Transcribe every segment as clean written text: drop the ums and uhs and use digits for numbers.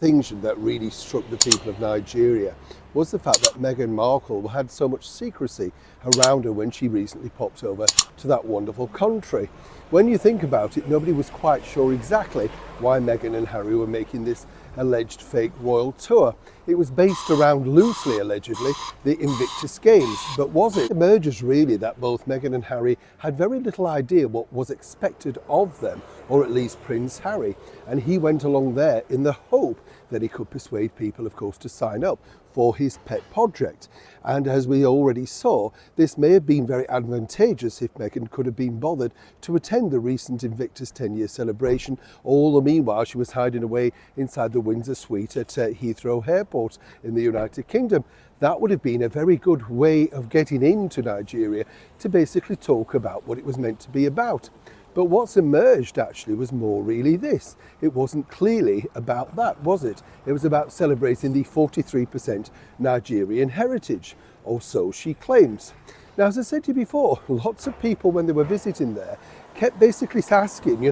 Things that really struck the people of Nigeria was the fact that Meghan Markle had so much secrecy around her when she recently popped over to that wonderful country. When you think about it, nobody was quite sure exactly why Meghan and Harry were making this alleged fake royal tour. It was based around, loosely allegedly, the Invictus Games, but was it? It emerges really that both Meghan and Harry had very little idea what was expected of them, or at least Prince Harry, and he went along there in the hope that he could persuade people, of course, to sign up for his pet project. And as we already saw, this may have been very advantageous if Meghan could have been bothered to attend the recent Invictus 10-year celebration, all the meanwhile she was hiding away inside the Windsor suite at Heathrow Airport in the United Kingdom. That would have been a very good way of getting into Nigeria to basically talk about what it was meant to be about. But what's emerged actually was more really this. It wasn't clearly about that, was it? It was about celebrating the 43% Nigerian heritage, or so she claims. Now, as I said to you before, lots of people when they were visiting there kept basically asking,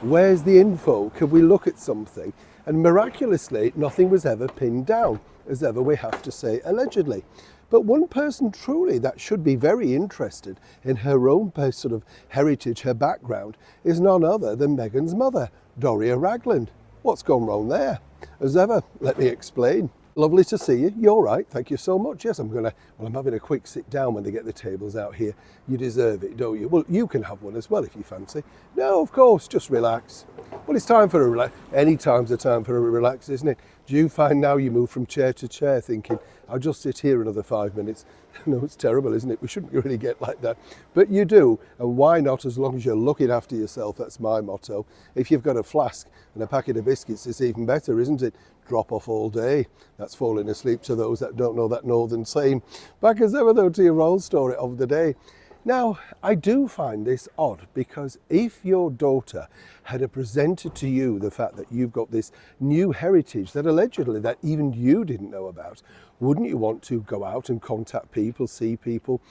where's the info? Can we look at something? And miraculously, nothing was ever pinned down, as ever we have to say allegedly. But one person truly that should be very interested in her own sort of heritage, her background, is none other than Meghan's mother, Doria Ragland. What's gone wrong there? As ever, let me explain. Lovely to see you. You're right. Thank you so much. Yes, I'm having a quick sit down when they get the tables out here. You deserve it, don't you? Well, you can have one as well if you fancy. No, of course, just relax. Well, it's time for a relax. Any time's a time for a relax, isn't it? Do you find now you move from chair to chair thinking, I'll just sit here another 5 minutes? No, it's terrible, isn't it? We shouldn't really get like that. But you do, and why not, as long as you're looking after yourself? That's my motto. If you've got a flask and a packet of biscuits, it's even better, isn't it? Drop off all day. That's falling asleep to those that don't know that northern saying. Back as ever though to your roll story of the day. Now, I do find this odd because if your daughter had presented to you the fact that you've got this new heritage that allegedly that even you didn't know about, wouldn't you want to go out and contact people, see people,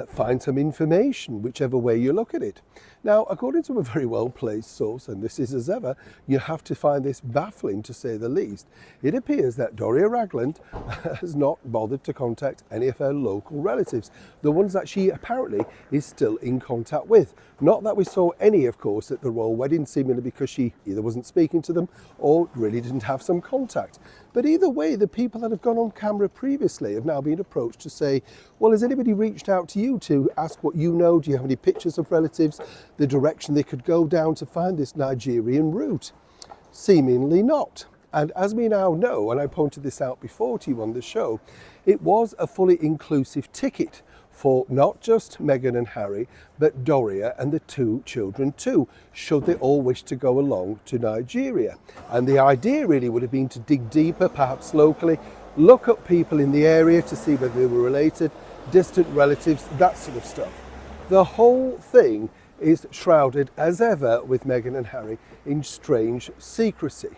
find some information, whichever way you look at it? Now, according to a very well-placed source, and this is as ever, you have to find this baffling to say the least. It appears that Doria Ragland has not bothered to contact any of her local relatives, the ones that she apparently is still in contact with. Not that we saw any, of course, at the royal wedding, seemingly because she either wasn't speaking to them or really didn't have some contact. But either way, the people that have gone on camera previously have now been approached to say, well, has anybody reached out to you to ask what you know? Do you have any pictures of relatives, the direction they could go down to find this Nigerian route? Seemingly not. And as we now know, and I pointed this out before to you on the show, it was a fully inclusive ticket for not just Meghan and Harry, but Doria and the two children too, should they all wish to go along to Nigeria. And the idea really would have been to dig deeper, perhaps locally, look up people in the area to see whether they were related, distant relatives, that sort of stuff. The whole thing is shrouded, as ever, with Meghan and Harry in strange secrecy.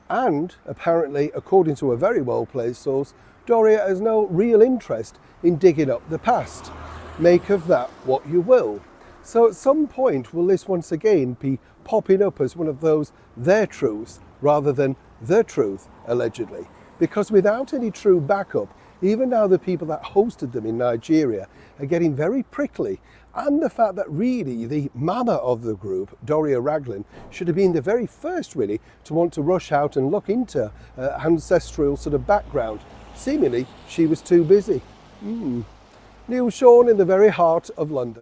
And apparently, according to a very well-placed source, Doria has no real interest in digging up the past. Make of that what you will. So at some point, will this once again be popping up as one of those their truths rather than the truth, allegedly? Because without any true backup, even now the people that hosted them in Nigeria are getting very prickly. And the fact that really the mama of the group, Doria Ragland, should have been the very first really to want to rush out and look into ancestral sort of background. Seemingly, she was too busy. Neil Sean in the very heart of London.